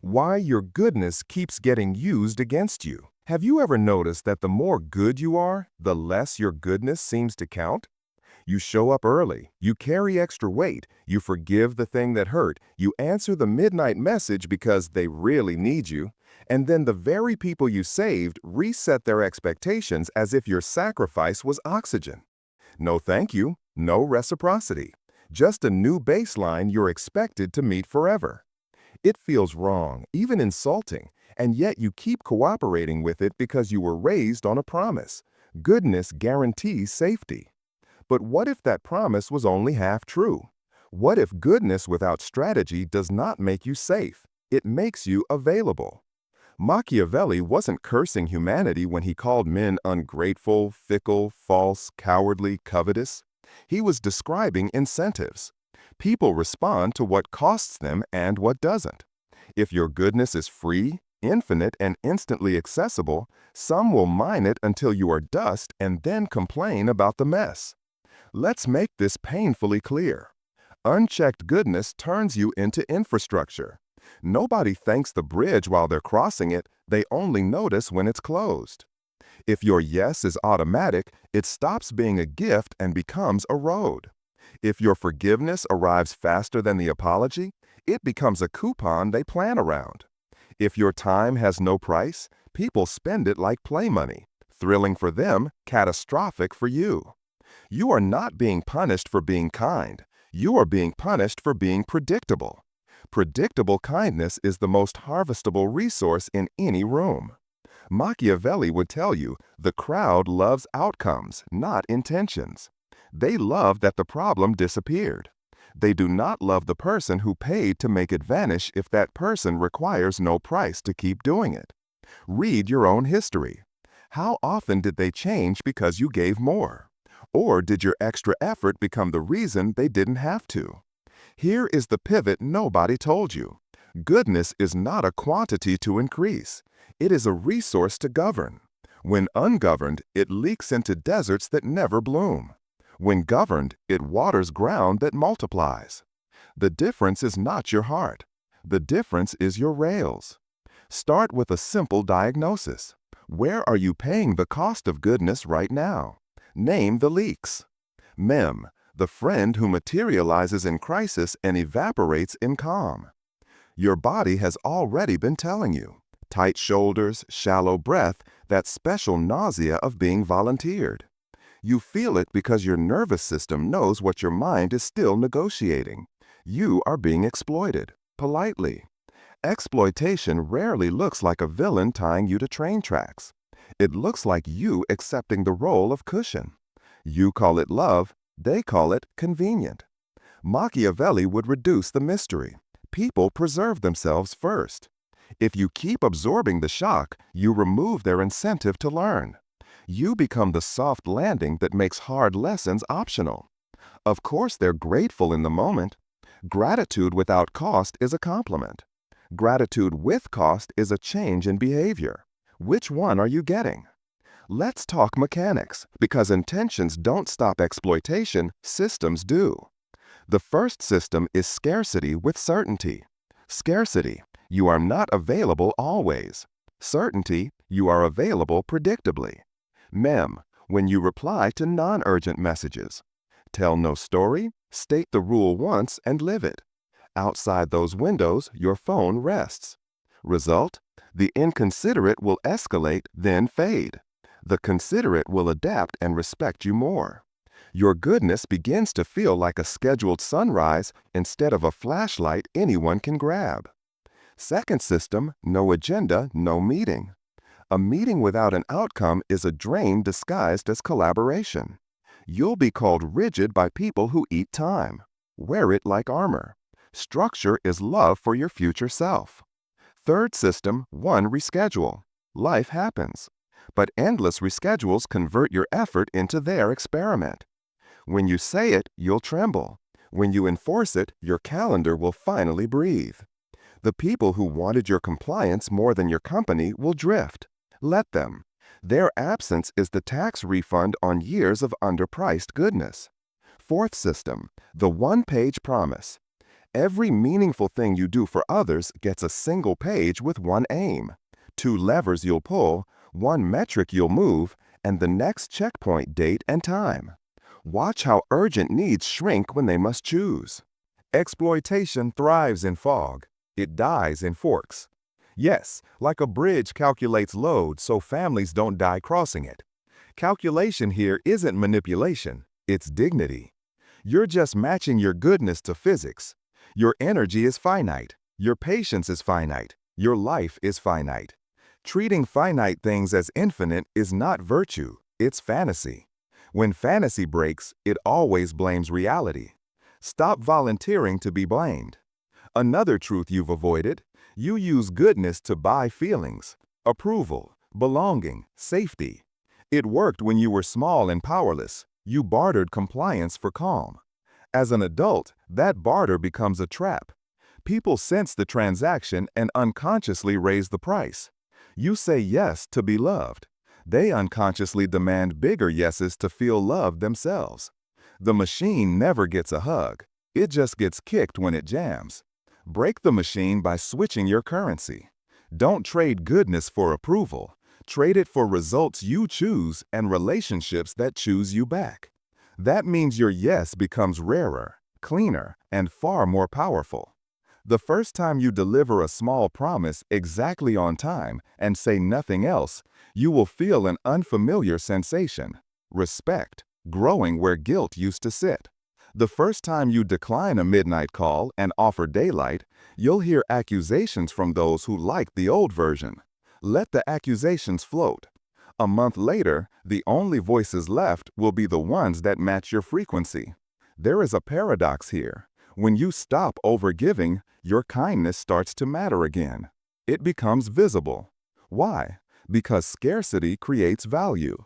Why your goodness keeps getting used against you. Have you ever noticed that the more good you are, the less your goodness seems to count? You show up early, you carry extra weight, you forgive the thing that hurt, you answer the midnight message because they really need you, and then the very people you saved reset their expectations as if your sacrifice was oxygen. No thank you, no reciprocity. Just a new baseline you're expected to meet forever. It feels wrong, even insulting, and yet you keep cooperating with it because you were raised on a promise. Goodness guarantees safety. But what if that promise was only half true? What if goodness without strategy does not make you safe? It makes you available. Machiavelli wasn't cursing humanity when he called men ungrateful, fickle, false, cowardly, covetous. He was describing incentives. People respond to what costs them and what doesn't. If your goodness is free, infinite, and instantly accessible, some will mine it until you are dust and then complain about the mess. Let's make this painfully clear. Unchecked goodness turns you into infrastructure. Nobody thanks the bridge while they're crossing it, they only notice when it's closed. If your yes is automatic, it stops being a gift and becomes a road. If your forgiveness arrives faster than the apology, it becomes a coupon they plan around. If your time has no price, people spend it like play money. Thrilling for them, catastrophic for you. You are not being punished for being kind. You are being punished for being predictable. Predictable kindness is the most harvestable resource in any room. Machiavelli would tell you the crowd loves outcomes, not intentions. They love that the problem disappeared. They do not love the person who paid to make it vanish if that person requires no price to keep doing it. Read your own history. How often did they change because you gave more? Or did your extra effort become the reason they didn't have to? Here is the pivot nobody told you. Goodness is not a quantity to increase. It is a resource to govern. When ungoverned, it leaks into deserts that never bloom. When governed, it waters ground that multiplies. The difference is not your heart. The difference is your rails. Start with a simple diagnosis. Where are you paying the cost of goodness right now? Name the leaks. Mem, the friend who materializes in crisis and evaporates in calm. Your body has already been telling you. Tight shoulders, shallow breath, that special nausea of being volunteered. You feel it because your nervous system knows what your mind is still negotiating. You are being exploited, politely. Exploitation rarely looks like a villain tying you to train tracks. It looks like you accepting the role of cushion. You call it love, they call it convenient. Machiavelli would reduce the mystery. People preserve themselves first. If you keep absorbing the shock, you remove their incentive to learn. You become the soft landing that makes hard lessons optional. Of course, they're grateful in the moment. Gratitude without cost is a compliment. Gratitude with cost is a change in behavior. Which one are you getting? Let's talk mechanics, because intentions don't stop exploitation, systems do. The first system is scarcity with certainty. Scarcity, you are not available always. Certainty, you are available predictably. Mem, when you reply to non-urgent messages. Tell no story, state the rule once and live it. Outside those windows, your phone rests. Result, the inconsiderate will escalate, then fade. The considerate will adapt and respect you more. Your goodness begins to feel like a scheduled sunrise instead of a flashlight anyone can grab. Second system, no agenda, no meeting. A meeting without an outcome is a drain disguised as collaboration. You'll be called rigid by people who eat time. Wear it like armor. Structure is love for your future self. Third system, one reschedule. Life happens. But endless reschedules convert your effort into their experiment. When you say it, you'll tremble. When you enforce it, your calendar will finally breathe. The people who wanted your compliance more than your company will drift. Let them. Their absence is the tax refund on years of underpriced goodness. Fourth system, the one-page promise. Every meaningful thing you do for others gets a single page with one aim. 2 levers you'll pull, 1 metric you'll move, and the next checkpoint date and time. Watch how urgent needs shrink when they must choose. Exploitation thrives in fog. It dies in forks. Yes, like a bridge calculates load so families don't die crossing it. Calculation here isn't manipulation, it's dignity. You're just matching your goodness to physics. Your energy is finite. Your patience is finite. Your life is finite. Treating finite things as infinite is not virtue, it's fantasy. When fantasy breaks, it always blames reality. Stop volunteering to be blamed. Another truth you've avoided: you use goodness to buy feelings, approval, belonging, safety. It worked when you were small and powerless. You bartered compliance for calm. As an adult, that barter becomes a trap. People sense the transaction and unconsciously raise the price. You say yes to be loved. They unconsciously demand bigger yeses to feel loved themselves. The machine never gets a hug. It just gets kicked when it jams. Break the machine by switching your currency. Don't trade goodness for approval. Trade it for results you choose and relationships that choose you back. That means your yes becomes rarer, cleaner, and far more powerful. The first time you deliver a small promise exactly on time and say nothing else, you will feel an unfamiliar sensation: respect, growing where guilt used to sit. The first time you decline a midnight call and offer daylight, you'll hear accusations from those who liked the old version. Let the accusations float. A month later, the only voices left will be the ones that match your frequency. There is a paradox here. When you stop overgiving, your kindness starts to matter again. It becomes visible. Why? Because scarcity creates value.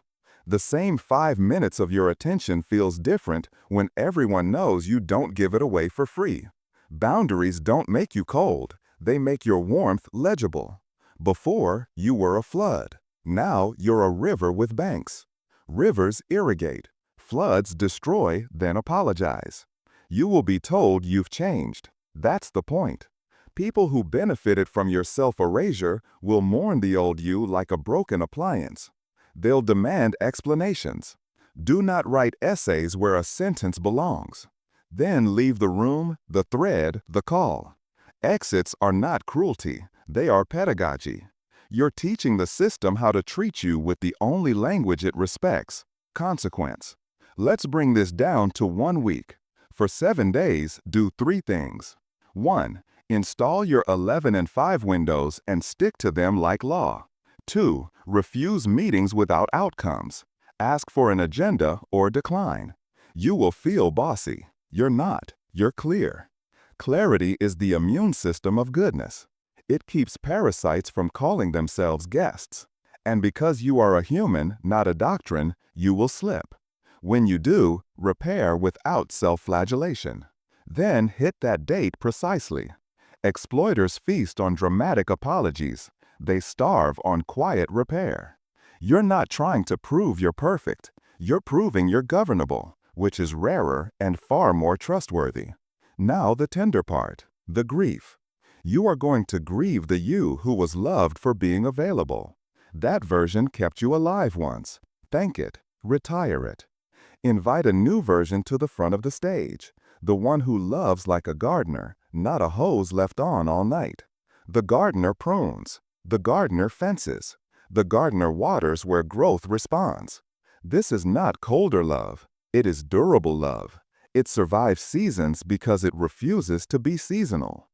The same 5 minutes of your attention feels different when everyone knows you don't give it away for free. Boundaries don't make you cold, they make your warmth legible. Before, you were a flood. Now you're a river with banks. Rivers irrigate. Floods destroy, then apologize. You will be told you've changed. That's the point. People who benefited from your self-erasure will mourn the old you like a broken appliance. They'll demand explanations. Do not write essays where a sentence belongs. Then leave the room, the thread, the call. Exits are not cruelty, they are pedagogy. You're teaching the system how to treat you with the only language it respects: consequence. Let's bring this down to 1 week. For 7 days, do 3 things. 1. Install your 11 and 5 windows and stick to them like law. 2. Refuse meetings without outcomes. Ask for an agenda or decline. You will feel bossy. You're not. You're clear. Clarity is the immune system of goodness. It keeps parasites from calling themselves guests. And because you are a human, not a doctrine, you will slip. When you do, repair without self-flagellation. Then hit that date precisely. Exploiters feast on dramatic apologies. They starve on quiet repair. You're not trying to prove you're perfect. You're proving you're governable, which is rarer and far more trustworthy. Now the tender part, the grief. You are going to grieve the you who was loved for being available. That version kept you alive once. Thank it. Retire it. Invite a new version to the front of the stage, the one who loves like a gardener, not a hose left on all night. The gardener prunes. The gardener fences. The gardener waters where growth responds. This is not colder love. It is durable love. It survives seasons because it refuses to be seasonal.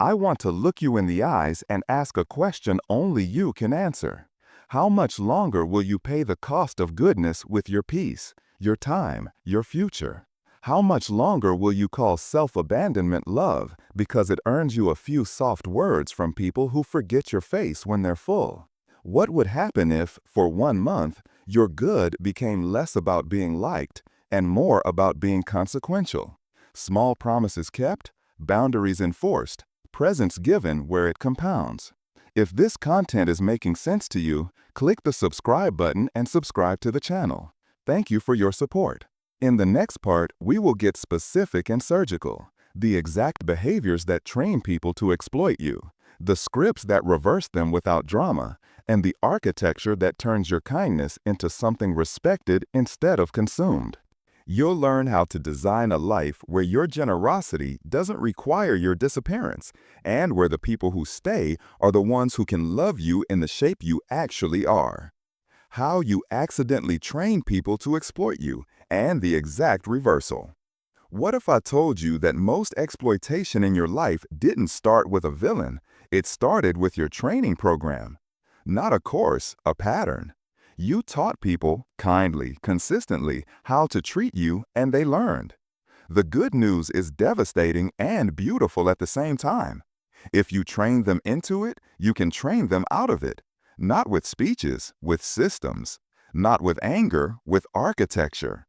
I want to look you in the eyes and ask a question only you can answer. How much longer will you pay the cost of goodness with your peace, your time, your future? How much longer will you call self-abandonment love because it earns you a few soft words from people who forget your face when they're full? What would happen if, for 1 month, your good became less about being liked and more about being consequential? Small promises kept, boundaries enforced, presents given where it compounds. If this content is making sense to you, click the subscribe button and subscribe to the channel. Thank you for your support. In the next part, we will get specific and surgical. The exact behaviors that train people to exploit you, the scripts that reverse them without drama, and the architecture that turns your kindness into something respected instead of consumed. You'll learn how to design a life where your generosity doesn't require your disappearance, and where the people who stay are the ones who can love you in the shape you actually are. How you accidentally train people to exploit you, and the exact reversal. What if I told you that most exploitation in your life didn't start with a villain? It started with your training program. Not a course, a pattern. You taught people, kindly, consistently, how to treat you, and they learned. The good news is devastating and beautiful at the same time. If you train them into it, you can train them out of it. Not with speeches, with systems. Not with anger, with architecture.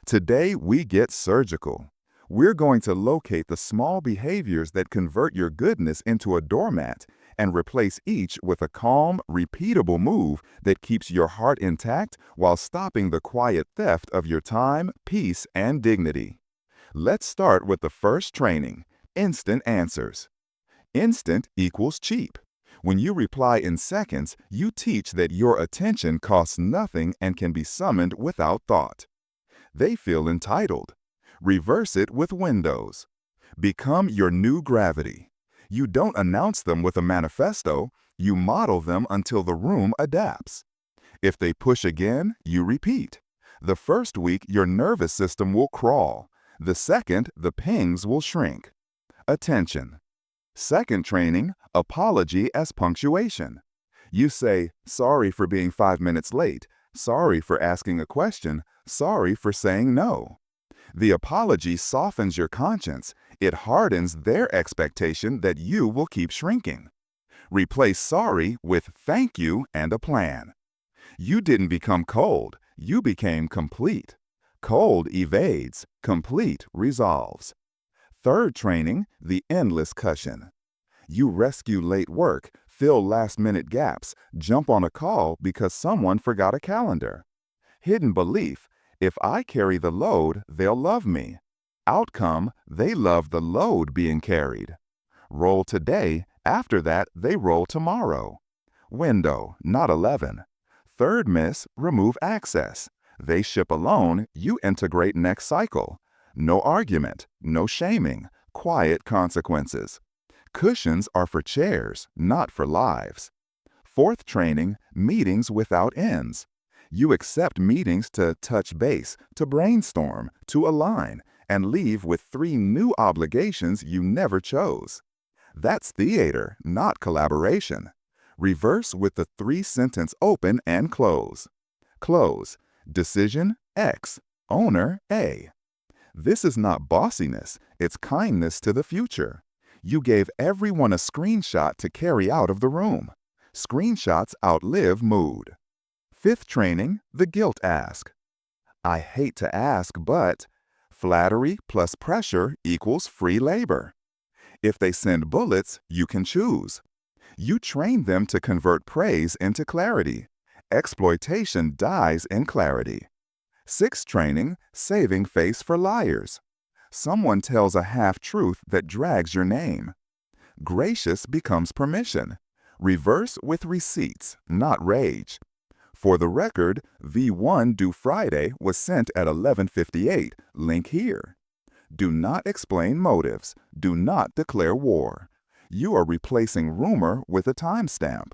Today, we get surgical. We're going to locate the small behaviors that convert your goodness into a doormat and replace each with a calm, repeatable move that keeps your heart intact while stopping the quiet theft of your time, peace, and dignity. Let's start with the first training, instant answers. Instant equals cheap. When you reply in seconds, you teach that your attention costs nothing and can be summoned without thought. They feel entitled. Reverse it with windows. Become your new gravity. You don't announce them with a manifesto, you model them until the room adapts. If they push again, you repeat. The first week, your nervous system will crawl. The second, the pings will shrink. Attention. Second training, apology as punctuation. You say, sorry for being 5 minutes late, sorry for asking a question, sorry for saying no. The apology softens your conscience. It hardens their expectation that you will keep shrinking. Replace sorry with thank you and a plan. You didn't become cold, you became complete. Cold evades, complete resolves. Third training, the endless cushion. You rescue late work, fill last-minute gaps, jump on a call because someone forgot a calendar. Hidden belief, if I carry the load, they'll love me. Outcome, they love the load being carried. Roll today, after that, they roll tomorrow. Window, not 11. Third miss, remove access. They ship alone, you integrate next cycle. No argument, no shaming, quiet consequences. Cushions are for chairs, not for lives. Fourth training, meetings without ends. You accept meetings to touch base, to brainstorm, to align, and leave with 3 new obligations you never chose. That's theater, not collaboration. Reverse with the 3-sentence open and close. Close. Decision, X. Owner, A. This is not bossiness, it's kindness to the future. You gave everyone a screenshot to carry out of the room. Screenshots outlive mood. Fifth training, the guilt ask. I hate to ask, but flattery plus pressure equals free labor. If they send bullets, you can choose. You train them to convert praise into clarity. Exploitation dies in clarity. Sixth training, saving face for liars. Someone tells a half-truth that drags your name. Gracious becomes permission. Reverse with receipts, not rage. For the record, V1 due Friday was sent at 11:58, link here. Do not explain motives. Do not declare war. You are replacing rumor with a timestamp.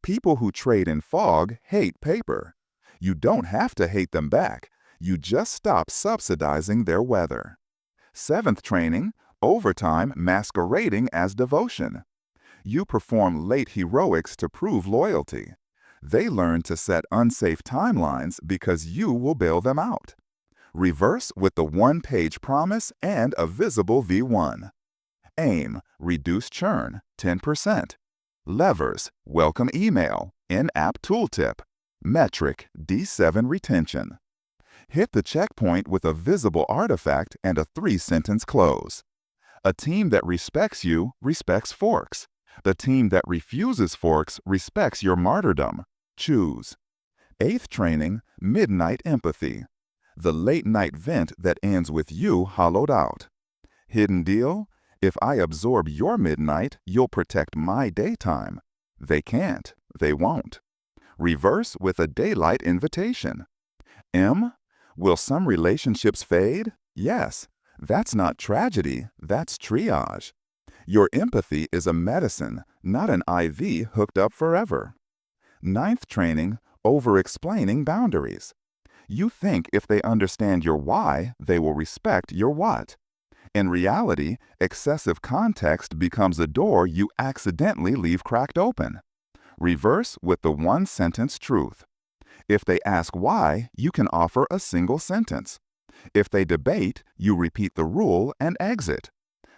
People who trade in fog hate paper. You don't have to hate them back. You just stop subsidizing their weather. Seventh training, overtime masquerading as devotion. You perform late heroics to prove loyalty. They learn to set unsafe timelines because you will bail them out. Reverse with the 1-page promise and a visible V1. Aim, reduce churn, 10%. Levers, welcome email, in-app tooltip. Metric, D7 retention. Hit the checkpoint with a visible artifact and a 3-sentence close. A team that respects you respects forks. The team that refuses forks respects your martyrdom. Choose. Eighth training, midnight empathy. The late-night vent that ends with you hollowed out. Hidden deal? If I absorb your midnight, you'll protect my daytime. They can't. They won't. Reverse with a daylight invitation. M? Will some relationships fade? Yes. That's not tragedy, that's triage. Your empathy is a medicine, not an IV hooked up forever. Ninth training, over-explaining boundaries. You think if they understand your why, they will respect your what. In reality, excessive context becomes a door you accidentally leave cracked open. Reverse with the one-sentence truth. If they ask why, you can offer a single sentence. If they debate, you repeat the rule and exit.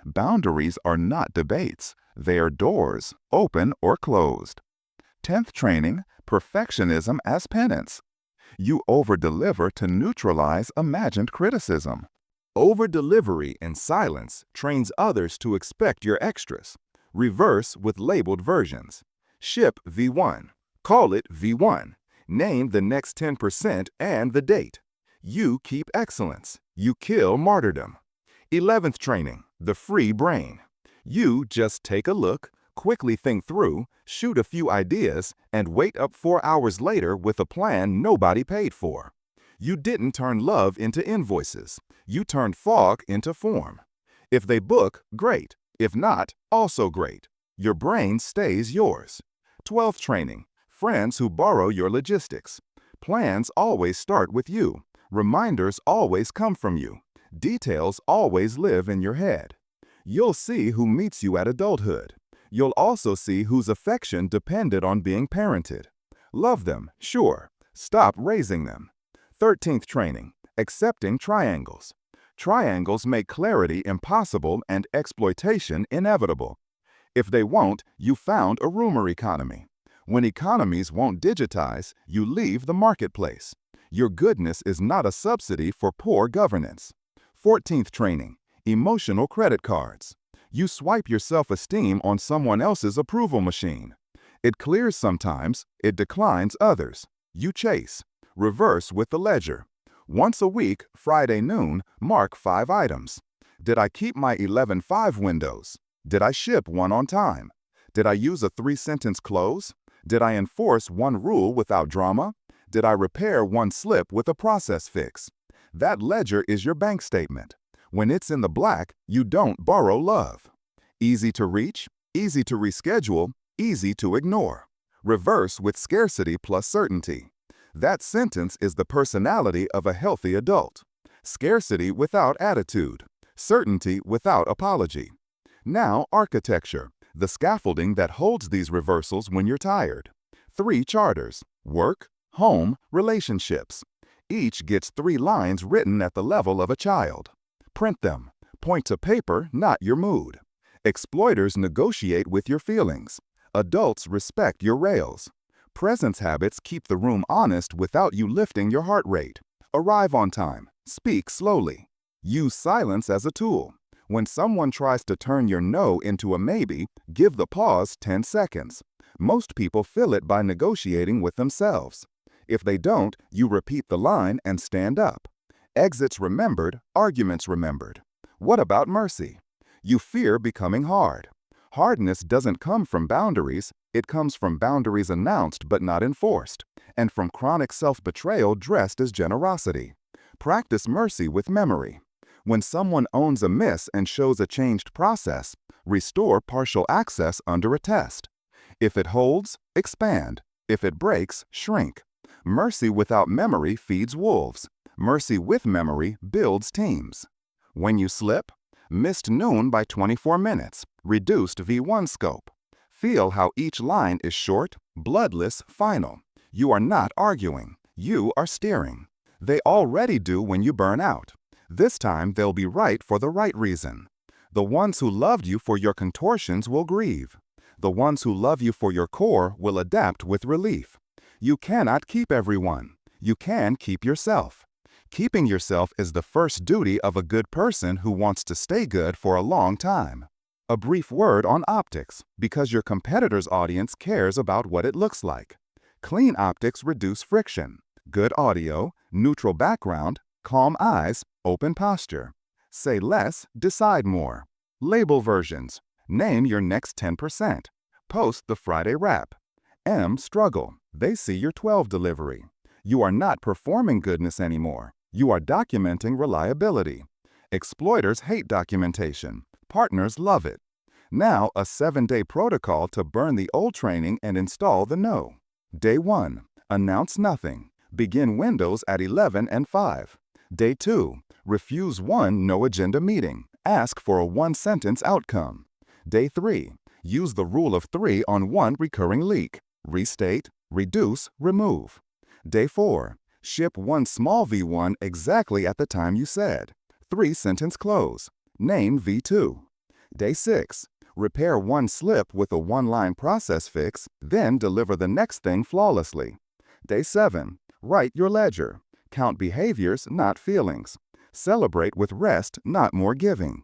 Boundaries are not debates. They are doors, open or closed. 10th training, perfectionism as penance. You over-deliver to neutralize imagined criticism. Over-delivery and silence trains others to expect your extras. Reverse with labeled versions. Ship V1. Call it V1. Name the next 10% and the date. You keep excellence. You kill martyrdom. 11th training, the free brain. You just take a look, quickly think through, shoot a few ideas, and wait up 4 hours later with a plan nobody paid for. You didn't turn love into invoices. You turned fog into form. If they book, great. If not, also great. Your brain stays yours. 12th training, friends who borrow your logistics. Plans always start with you. Reminders always come from you. Details always live in your head. You'll see who meets you at adulthood. You'll also see whose affection depended on being parented. Love them, sure. Stop raising them. 13th training, accepting triangles. Triangles make clarity impossible and exploitation inevitable. If they won't, you found a rumor economy. When economies won't digitize, you leave the marketplace. Your goodness is not a subsidy for poor governance. 14th training, emotional credit cards. You swipe your self-esteem on someone else's approval machine. It clears sometimes, it declines others. You chase. Reverse with the ledger. Once a week, Friday noon, mark 5 items. Did I keep my 11-5 windows? Did I ship one on time? Did I use a 3-sentence close? Did I enforce one rule without drama? Did I repair one slip with a process fix? That ledger is your bank statement. When it's in the black, you don't borrow love. Easy to reach, easy to reschedule, easy to ignore. Reverse with scarcity plus certainty. That sentence is the personality of a healthy adult. Scarcity without attitude. Certainty without apology. Now, architecture, the scaffolding that holds these reversals when you're tired. 3 charters: work, home, relationships. Each gets 3 lines written at the level of a child. Print them. Point to paper, not your mood. Exploiters negotiate with your feelings. Adults respect your rails. Presence habits keep the room honest without you lifting your heart rate. Arrive on time. Speak slowly. Use silence as a tool. When someone tries to turn your no into a maybe, give the pause 10 seconds. Most people fill it by negotiating with themselves. If they don't, you repeat the line and stand up. Exits remembered, arguments remembered. What about mercy? You fear becoming hard. Hardness doesn't come from boundaries, it comes from boundaries announced but not enforced, and from chronic self-betrayal dressed as generosity. Practice mercy with memory. When someone owns a miss and shows a changed process, restore partial access under a test. If it holds, expand. If it breaks, shrink. Mercy without memory feeds wolves. Mercy with memory builds teams. When you slip, missed noon by 24 minutes, reduced V1 scope. Feel how each line is short, bloodless, final. You are not arguing, you are steering. They already do when you burn out. This time they'll be right for the right reason. The ones who loved you for your contortions will grieve. The ones who love you for your core will adapt with relief. You cannot keep everyone. You can keep yourself. Keeping yourself is the first duty of a good person who wants to stay good for a long time. A brief word on optics, because your competitor's audience cares about what it looks like. Clean optics reduce friction. Good audio, neutral background, calm eyes, open posture. Say less, decide more. Label versions. Name your next 10%. Post the Friday wrap. M. Struggle. They see your 12 delivery. You are not performing goodness anymore. You are documenting reliability. Exploiters hate documentation. Partners love it. Now, a 7-day protocol to burn the old training and install the no. Day 1. Announce nothing. Begin Windows at 11 and 5. Day 2. Refuse one no-agenda meeting. Ask for a one-sentence outcome. Day 3. Use the rule of 3 on one recurring leak. Restate, reduce, remove. Day 4. Ship one small V1 exactly at the time you said. 3-sentence close. Name V2. Day 6. Repair one slip with a one-line process fix, then deliver the next thing flawlessly. Day 7. Write your ledger. Count behaviors, not feelings. Celebrate with rest, not more giving.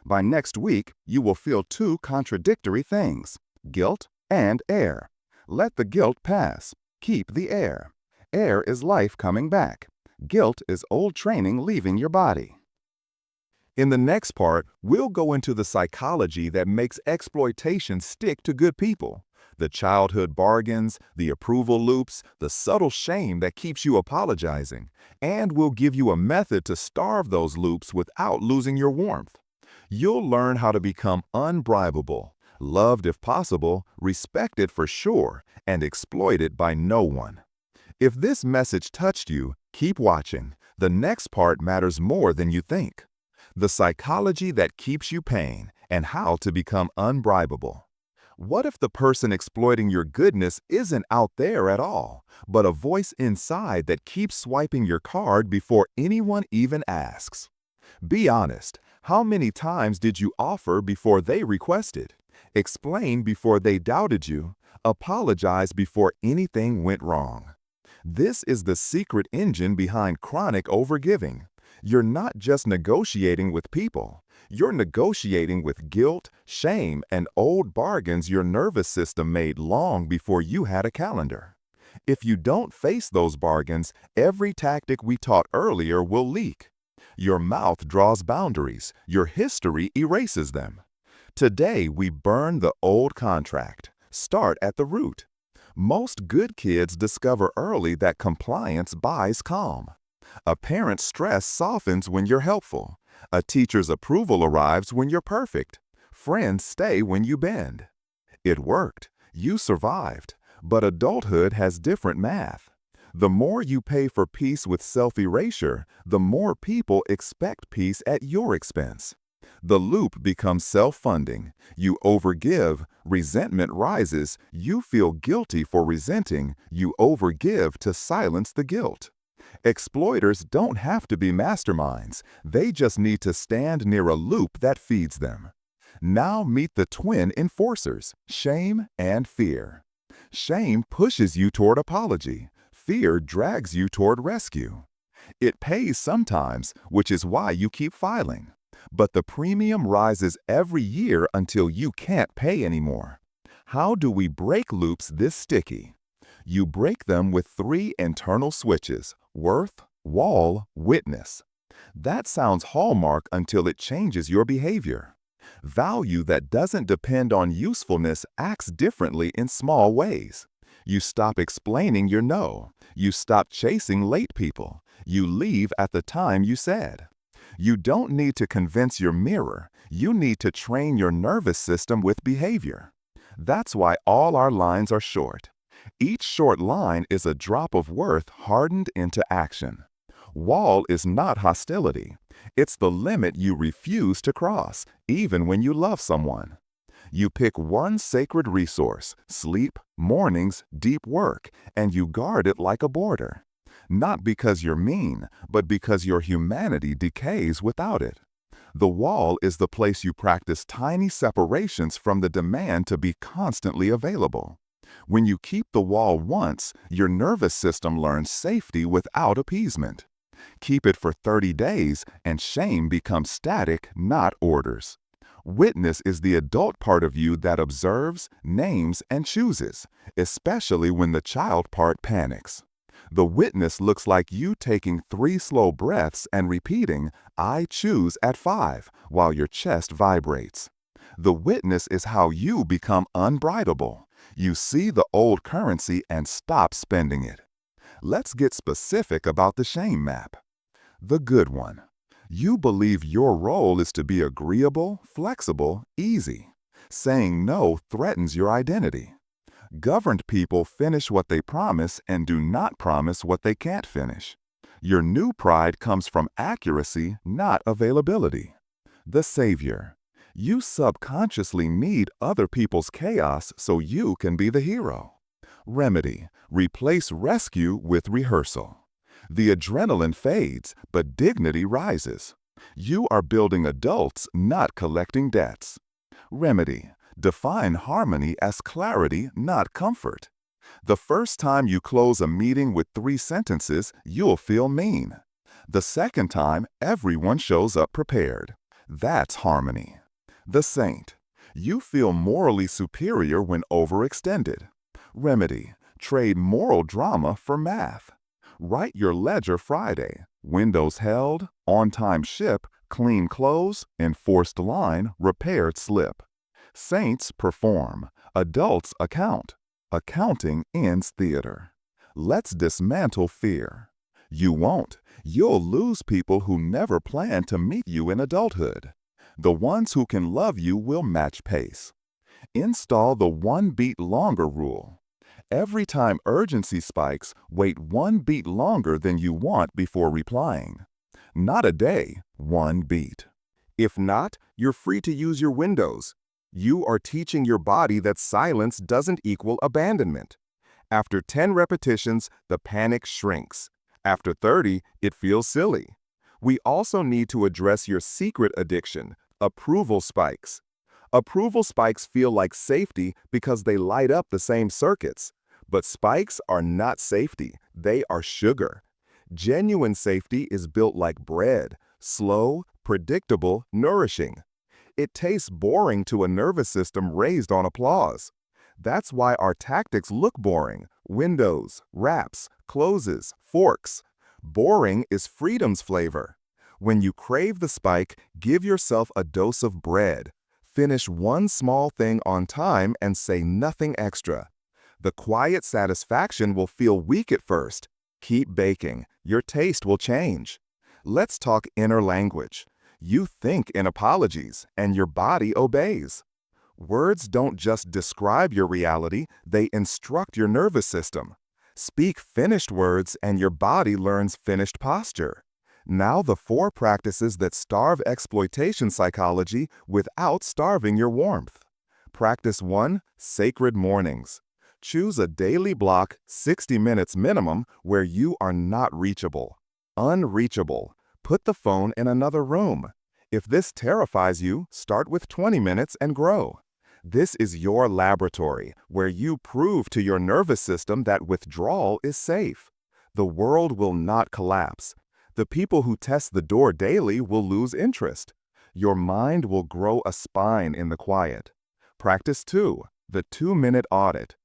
By next week, you will feel 2 contradictory things: guilt and air. Let the guilt pass. Keep the air. Air is life coming back. Guilt is old training leaving your body. In the next part, we'll go into the psychology that makes exploitation stick to good people. The childhood bargains, the approval loops, the subtle shame that keeps you apologizing. And we'll give you a method to starve those loops without losing your warmth. You'll learn how to become unbribable, loved if possible, respected for sure, and exploited by no one. If this message touched you, keep watching. The next part matters more than you think. The psychology that keeps you paying and how to become unbribable. What if the person exploiting your goodness isn't out there at all, but a voice inside that keeps swiping your card before anyone even asks? Be honest. How many times did you offer before they requested? Explain before they doubted you? Apologize before anything went wrong? This is the secret engine behind chronic overgiving. You're not just negotiating with people. You're negotiating with guilt, shame, and old bargains your nervous system made long before you had a calendar. If you don't face those bargains, every tactic we taught earlier will leak. Your mouth draws boundaries. Your history erases them. Today, we burn the old contract. Start at the root. Most good kids discover early that compliance buys calm. A parent's stress softens when you're helpful. A teacher's approval arrives when you're perfect. Friends stay when you bend. It worked. You survived. But adulthood has different math. The more you pay for peace with self-erasure, the more people expect peace at your expense. The loop becomes self-funding. You overgive, resentment rises, you feel guilty for resenting, you overgive to silence the guilt. Exploiters don't have to be masterminds. They just need to stand near a loop that feeds them. Now meet the twin enforcers, shame and fear. Shame pushes you toward apology. Fear drags you toward rescue. It pays sometimes, which is why you keep filing. But the premium rises every year until you can't pay anymore. How do we break loops this sticky? You break them with 3 internal switches: worth, wall, witness. That sounds hallmark until it changes your behavior. Value that doesn't depend on usefulness acts differently in small ways. You stop explaining your no. You stop chasing late people. You leave at the time you said. You don't need to convince your mirror. You need to train your nervous system with behavior. That's why all our lines are short. Each short line is a drop of worth hardened into action. Wall is not hostility. It's the limit you refuse to cross, even when you love someone. You pick one sacred resource, sleep, mornings, deep work, and you guard it like a border. Not because you're mean, but because your humanity decays without it. The wall is the place you practice tiny separations from the demand to be constantly available. When you keep the wall once, your nervous system learns safety without appeasement. Keep it for 30 days, and shame becomes static, not orders. Witness is the adult part of you that observes, names, and chooses, especially when the child part panics. The witness looks like you taking 3 slow breaths and repeating, "I choose" at 5, while your chest vibrates. The witness is how you become unbribable. You see the old currency and stop spending it. Let's get specific about the shame map. The good one. You believe your role is to be agreeable, flexible, easy. Saying no threatens your identity. Governed people finish what they promise and do not promise what they can't finish. Your new pride comes from accuracy, not availability. The savior. You subconsciously need other people's chaos so you can be the hero. Remedy. Replace rescue with rehearsal. The adrenaline fades, but dignity rises. You are building adults, not collecting debts. Remedy. Define harmony as clarity, not comfort. The first time you close a meeting with 3 sentences, you'll feel mean. The second time, everyone shows up prepared. That's harmony. The saint. You feel morally superior when overextended. Remedy. Trade moral drama for math. Write your ledger Friday. Windows held, on-time ship, clean clothes, enforced line, repaired slip. Saints perform. Adults account. Accounting ends theater. Let's dismantle fear. You won't. You'll lose people who never plan to meet you in adulthood. The ones who can love you will match pace. Install the 1 beat longer rule. Every time urgency spikes, wait 1 beat longer than you want before replying. Not a day, 1 beat. If not, you're free to use your windows. You are teaching your body that silence doesn't equal abandonment. After 10 repetitions, the panic shrinks. After 30, it feels silly. We also need to address your secret addiction, approval spikes. Approval spikes feel like safety because they light up the same circuits. But spikes are not safety, they are sugar. Genuine safety is built like bread, slow, predictable, nourishing. It tastes boring to a nervous system raised on applause. That's why our tactics look boring. Windows, wraps, closes, forks. Boring is freedom's flavor. When you crave the spike, give yourself a dose of bread. Finish 1 small thing on time and say nothing extra. The quiet satisfaction will feel weak at first. Keep baking. Your taste will change. Let's talk inner language. You think in apologies, and your body obeys. Words don't just describe your reality, they instruct your nervous system. Speak finished words, and your body learns finished posture. Now the 4 practices that starve exploitation psychology without starving your warmth. Practice 1, sacred mornings. Choose a daily block, 60 minutes minimum, where you are not reachable. Unreachable. Put the phone in another room. If this terrifies you, start with 20 minutes and grow. This is your laboratory, where you prove to your nervous system that withdrawal is safe. The world will not collapse. The people who test the door daily will lose interest. Your mind will grow a spine in the quiet. Practice 2, the 2-minute audit.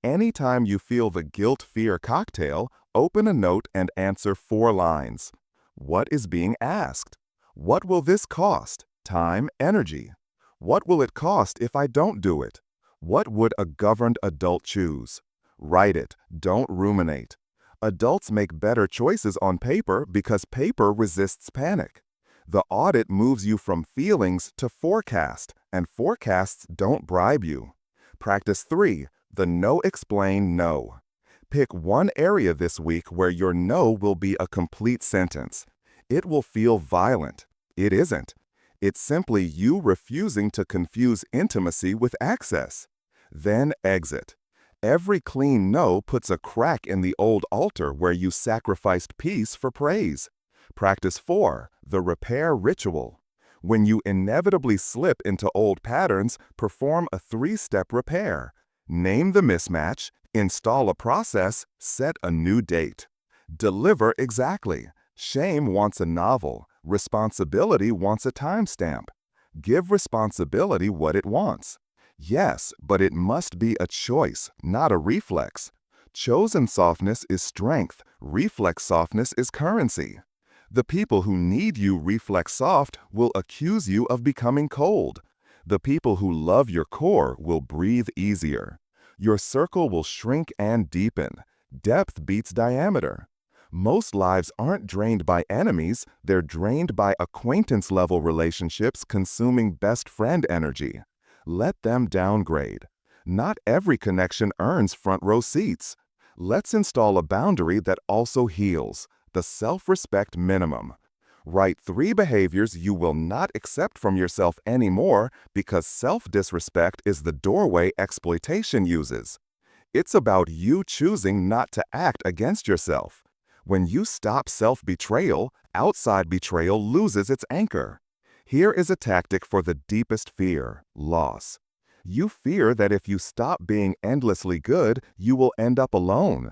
Anytime you feel the guilt-fear cocktail, open a note and answer 4 lines. What is being asked? What will this cost? Time, energy. What will it cost if I don't do it? What would a governed adult choose? Write it. Don't ruminate. Adults make better choices on paper because paper resists panic. The audit moves you from feelings to forecast, and forecasts don't bribe you. Practice 3, the no explain no. Pick 1 area this week where your no will be a complete sentence. It will feel violent. It isn't. It's simply you refusing to confuse intimacy with access. Then exit. Every clean no puts a crack in the old altar where you sacrificed peace for praise. Practice 4, the repair ritual. When you inevitably slip into old patterns, perform a 3-step repair. Name the mismatch, install a process, set a new date. Deliver exactly. Shame wants a novel. Responsibility wants a timestamp. Give responsibility what it wants. Yes, but it must be a choice, not a reflex. Chosen softness is strength. Reflex softness is currency. The people who need you reflex soft will accuse you of becoming cold. The people who love your core will breathe easier. Your circle will shrink and deepen. Depth beats diameter. Most lives aren't drained by enemies, they're drained by acquaintance-level relationships consuming best friend energy. Let them downgrade. Not every connection earns front-row seats. Let's install a boundary that also heals, the self-respect minimum. Write 3 behaviors you will not accept from yourself anymore because self-disrespect is the doorway exploitation uses. It's about you choosing not to act against yourself. When you stop self-betrayal, outside betrayal loses its anchor. Here is a tactic for the deepest fear, loss. You fear that if you stop being endlessly good, you will end up alone.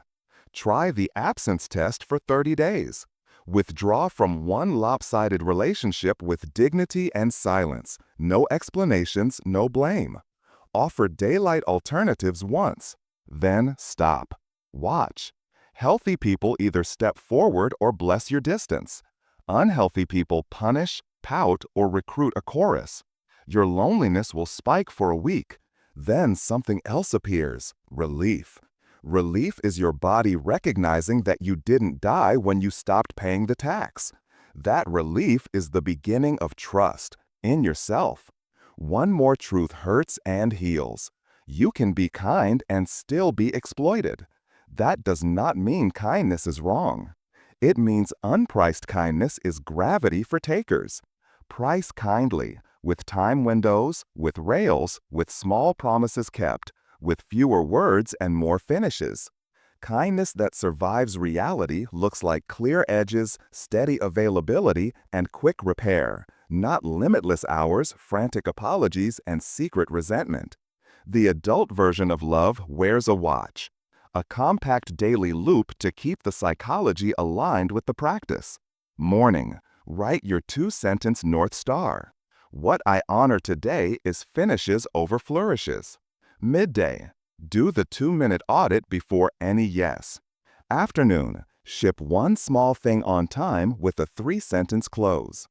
Try the absence test for 30 days. Withdraw from one lopsided relationship with dignity and silence. No explanations, no blame. Offer daylight alternatives once. Then stop. Watch. Healthy people either step forward or bless your distance. Unhealthy people punish, pout, or recruit a chorus. Your loneliness will spike for a week. Then something else appears, relief. Relief is your body recognizing that you didn't die when you stopped paying the tax. That relief is the beginning of trust in yourself. One more truth hurts and heals. You can be kind and still be exploited. That does not mean kindness is wrong. It means unpriced kindness is gravity for takers. Price kindly, with time windows, with rails, with small promises kept, with fewer words and more finishes. Kindness that survives reality looks like clear edges, steady availability, and quick repair, not limitless hours, frantic apologies, and secret resentment. The adult version of love wears a watch, a compact daily loop to keep the psychology aligned with the practice. Morning, write your 2-sentence North Star. What I honor today is finishes over flourishes. Midday, do the 2-minute audit before any yes. Afternoon, ship one small thing on time with a 3-sentence close.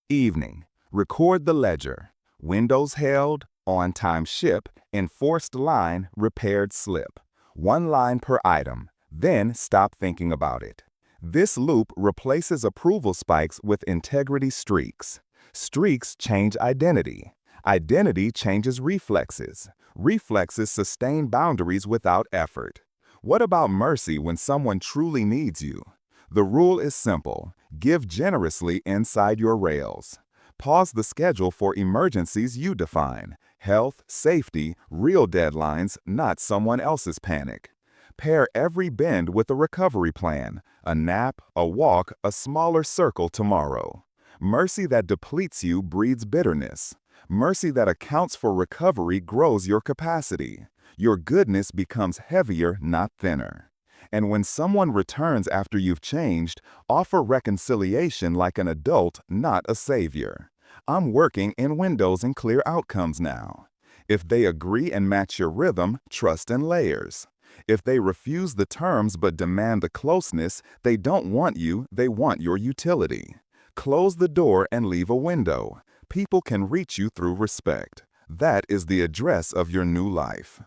Evening, record the ledger. Windows held, on-time ship, enforced line, repaired slip. 1 line per item, then stop thinking about it. This loop replaces approval spikes with integrity streaks. Streaks change identity. Identity changes reflexes. Reflexes sustain boundaries without effort. What about mercy when someone truly needs you? The rule is simple. Give generously inside your rails. Pause the schedule for emergencies you define. Health, safety, real deadlines, not someone else's panic. Pair every bend with a recovery plan. A nap, a walk, a smaller circle tomorrow. Mercy that depletes you breeds bitterness. Mercy that accounts for recovery grows your capacity. Your goodness becomes heavier, not thinner. And when someone returns after you've changed, offer reconciliation like an adult, not a savior. I'm working in windows and clear outcomes now. If they agree and match your rhythm, trust in layers. If they refuse the terms but demand the closeness, they don't want you, they want your utility. Close the door and leave a window. People can reach you through respect. That is the address of your new life.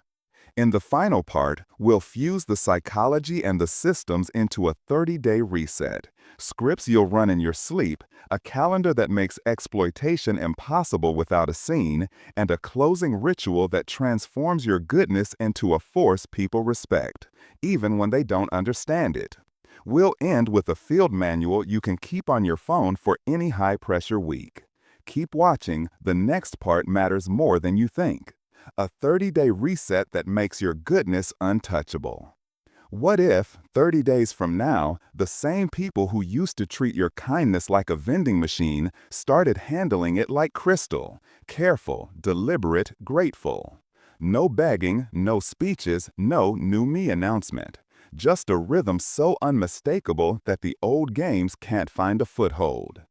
In the final part, we'll fuse the psychology and the systems into a 30-day reset. Scripts you'll run in your sleep, a calendar that makes exploitation impossible without a scene, and a closing ritual that transforms your goodness into a force people respect, even when they don't understand it. We'll end with a field manual you can keep on your phone for any high-pressure week. Keep watching, the next part matters more than you think. A 30-day reset that makes your goodness untouchable. What if, 30 days from now, the same people who used to treat your kindness like a vending machine started handling it like crystal, careful, deliberate, grateful? No begging, no speeches, no new me announcement. Just a rhythm so unmistakable that the old games can't find a foothold.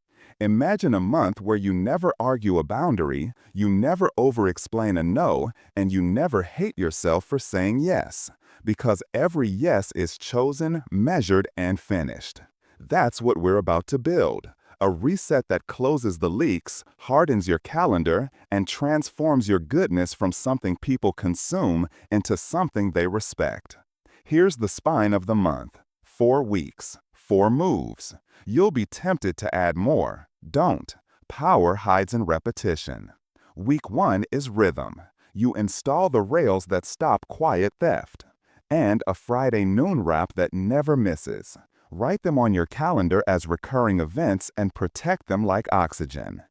Imagine a month where you never argue a boundary, you never over-explain a no, and you never hate yourself for saying yes. Because every yes is chosen, measured, and finished. That's what we're about to build. A reset that closes the leaks, hardens your calendar, and transforms your goodness from something people consume into something they respect. Here's the spine of the month. 4 weeks, 4 moves. You'll be tempted to add more. Don't. Power hides in repetition. Week 1 is rhythm. You install the rails that stop quiet theft. And a Friday noon wrap that never misses. Write them on your calendar as recurring events and protect them like oxygen.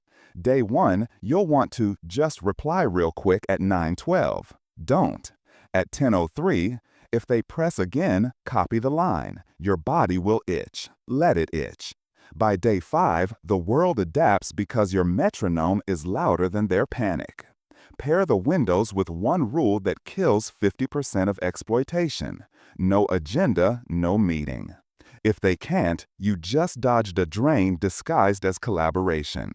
Day 1, you'll want to just reply real quick at 9:12. Don't. At 10:03, if they press again, copy the line. Your body will itch. Let it itch. By day 5, the world adapts because your metronome is louder than their panic. Pair the windows with one rule that kills 50% of exploitation. No agenda, no meeting. If they can't, you just dodged a drain disguised as collaboration.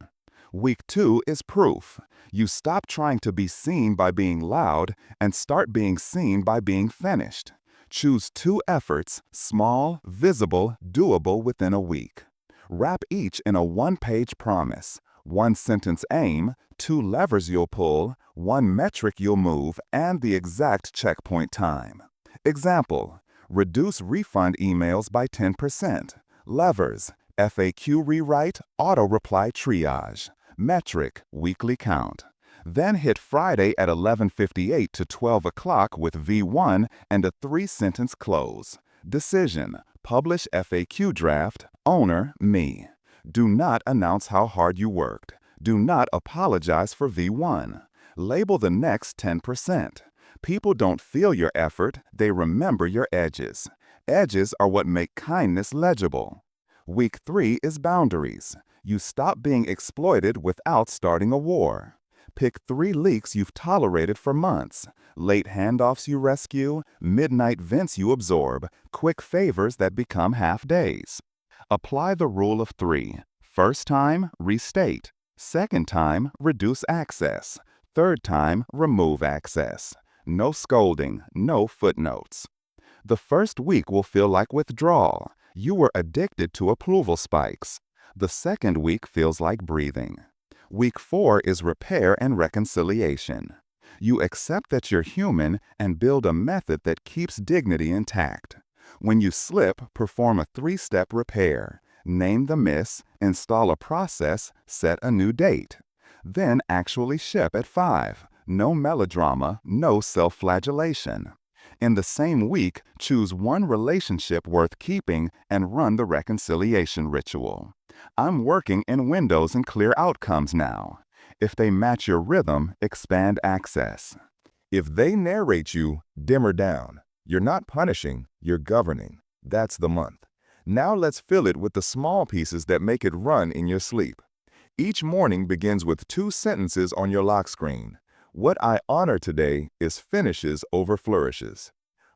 Week 2 is proof. You stop trying to be seen by being loud and start being seen by being finished. Choose 2 efforts, small, visible, doable within a week. Wrap each in a 1-page promise. 1 sentence aim, 2 levers you'll pull, 1 metric you'll move, and the exact checkpoint time. Example: reduce refund emails by 10%. Levers: FAQ rewrite, auto-reply triage. Metric: weekly count. Then hit Friday at 11:58 to 12 o'clock with V1 and a 3-sentence close. Decision: publish FAQ draft. Owner: me. Do not announce how hard you worked. Do not apologize for V1. Label the next 10%. People don't feel your effort, they remember your edges. Edges are what make kindness legible. Week 3 is boundaries. You stop being exploited without starting a war. Pick 3 leaks you've tolerated for months. Late handoffs you rescue, midnight vents you absorb, quick favors that become half-days. Apply the rule of 3. First time, restate. Second time, reduce access. Third time, remove access. No scolding, no footnotes. The first week will feel like withdrawal. You were addicted to approval spikes. The second week feels like breathing. Week 4 is repair and reconciliation. You accept that you're human and build a method that keeps dignity intact. When you slip, perform a 3-step repair. Name the miss, install a process, set a new date. Then actually ship at 5. No melodrama, no self-flagellation. In the same week, choose 1 relationship worth keeping and run the reconciliation ritual. I'm working in windows and clear outcomes now. If they match your rhythm, expand access. If they narrate you, dimmer down. You're not punishing, you're governing. That's the month. Now let's fill it with the small pieces that make it run in your sleep. Each morning begins with 2 sentences on your lock screen. What I honor today is finishes over flourishes.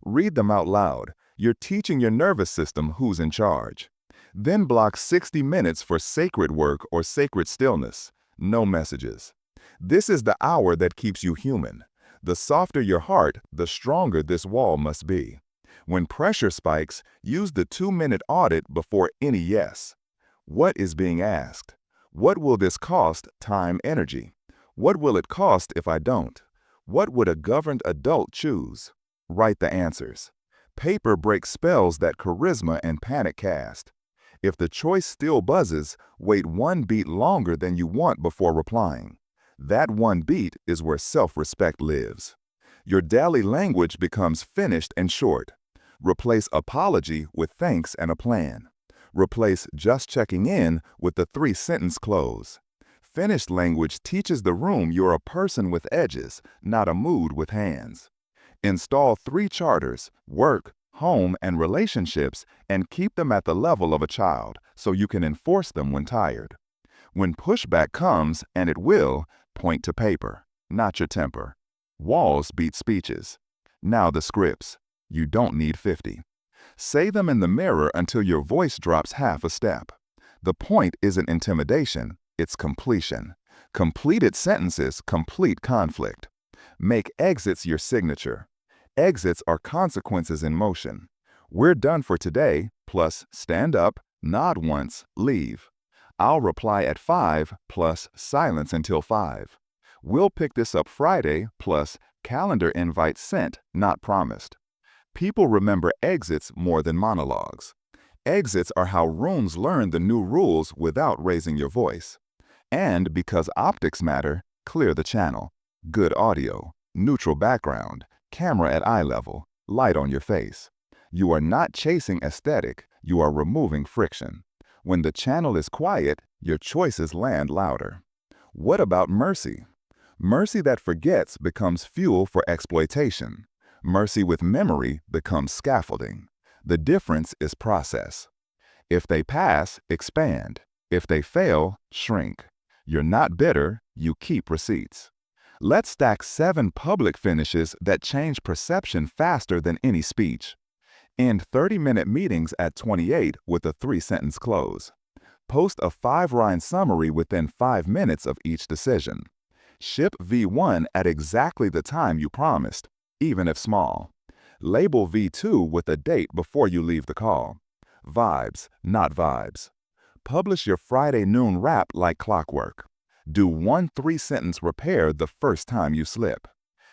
Read them out loud. You're teaching your nervous system who's in charge. Then block 60 minutes for sacred work or sacred stillness. No messages. This is the hour that keeps you human. The softer your heart, the stronger this wall must be. When pressure spikes, use the 2-minute audit before any yes. What is being asked? What will this cost? Time, energy. What will it cost if I don't? What would a governed adult choose? Write the answers. Paper breaks spells that charisma and panic cast. If the choice still buzzes, wait 1 beat longer than you want before replying. That 1 beat is where self-respect lives. Your daily language becomes finished and short. Replace apology with thanks and a plan. Replace just checking in with the 3-sentence close. Finished language teaches the room you're a person with edges, not a mood with hands. Install 3 charters: work, home, and relationships, and keep them at the level of a child so you can enforce them when tired. When pushback comes, and it will, point to paper, not your temper. Walls beat speeches. Now the scripts. You don't need 50. Say them in the mirror until your voice drops half a step. The point isn't intimidation, it's completion. Completed sentences complete conflict. Make exits your signature. Exits are consequences in motion. We're done for today, plus stand up, nod once, leave. I'll reply at 5, plus silence until 5. We'll pick this up Friday, plus calendar invite sent, not promised. People remember exits more than monologues. Exits are how rooms learn the new rules without raising your voice. And because optics matter, clear the channel. Good audio, neutral background, camera at eye level, light on your face. You are not chasing aesthetic, you are removing friction. When the channel is quiet, your choices land louder. What about mercy? Mercy that forgets becomes fuel for exploitation. Mercy with memory becomes scaffolding. The difference is process. If they pass, expand. If they fail, shrink. You're not bitter, you keep receipts. Let's stack 7 public finishes that change perception faster than any speech. End 30-minute meetings at 28 with a 3-sentence close. Post a 5-line summary within 5 minutes of each decision. Ship V1 at exactly the time you promised, even if small. Label V2 with a date before you leave the call. Vibes, not vibes. Publish your Friday noon wrap like clockwork. Do 1 3-sentence repair the first time you slip.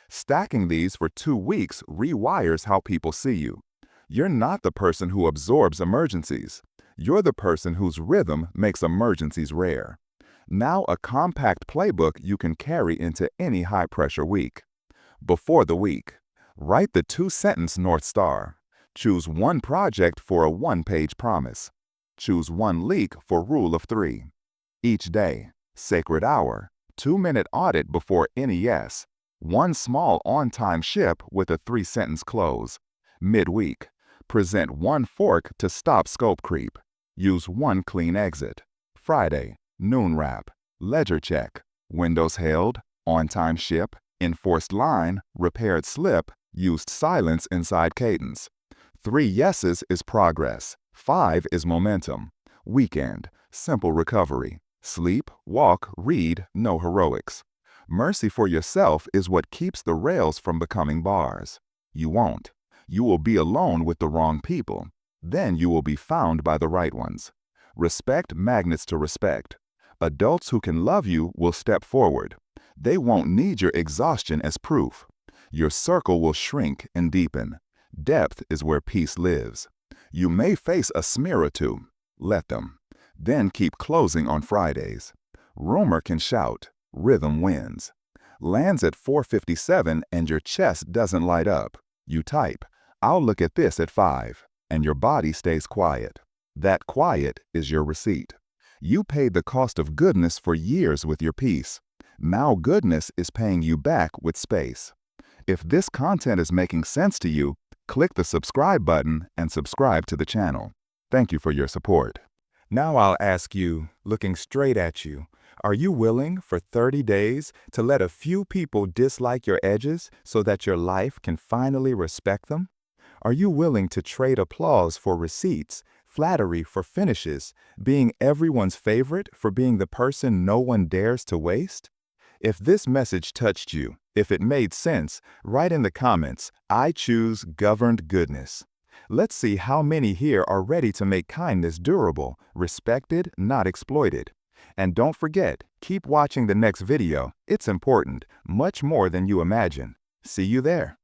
Stacking these for 2 weeks rewires how people see you. You're not the person who absorbs emergencies. You're the person whose rhythm makes emergencies rare. Now a compact playbook you can carry into any high-pressure week. Before the week, write the 2-sentence North Star. Choose 1 project for a 1-page promise. Choose 1 leak for rule of 3. Each day, sacred hour, 2-minute audit before any yes. 1 small on-time ship with a 3-sentence close. Midweek, present 1 fork to stop scope creep. Use 1 clean exit. Friday, noon wrap, ledger check, windows held, on-time ship, enforced line, repaired slip, used silence inside cadence. 3 yeses is progress, 5 is momentum. Weekend, simple recovery. Sleep, walk, read, no heroics. Mercy for yourself is what keeps the rails from becoming bars. You won't. You will be alone with the wrong people. Then you will be found by the right ones. Respect magnets to respect. Adults who can love you will step forward. They won't need your exhaustion as proof. Your circle will shrink and deepen. Depth is where peace lives. You may face a smear or 2. Let them. Then keep closing on Fridays. Rumor can shout. Rhythm wins. Lands at 4:57 and your chest doesn't light up. You type, "I'll look at this at 5." And your body stays quiet. That quiet is your receipt. You paid the cost of goodness for years with your peace. Now goodness is paying you back with space. If this content is making sense to you, click the subscribe button and subscribe to the channel. Thank you for your support. Now I'll ask you, looking straight at you, are you willing for 30 days to let a few people dislike your edges so that your life can finally respect them? Are you willing to trade applause for receipts, flattery for finishes, being everyone's favorite for being the person no one dares to waste? If this message touched you, if it made sense, write in the comments, "I choose governed goodness." Let's see how many here are ready to make kindness durable, respected, not exploited. And don't forget, keep watching the next video. It's important, much more than you imagine. See you there.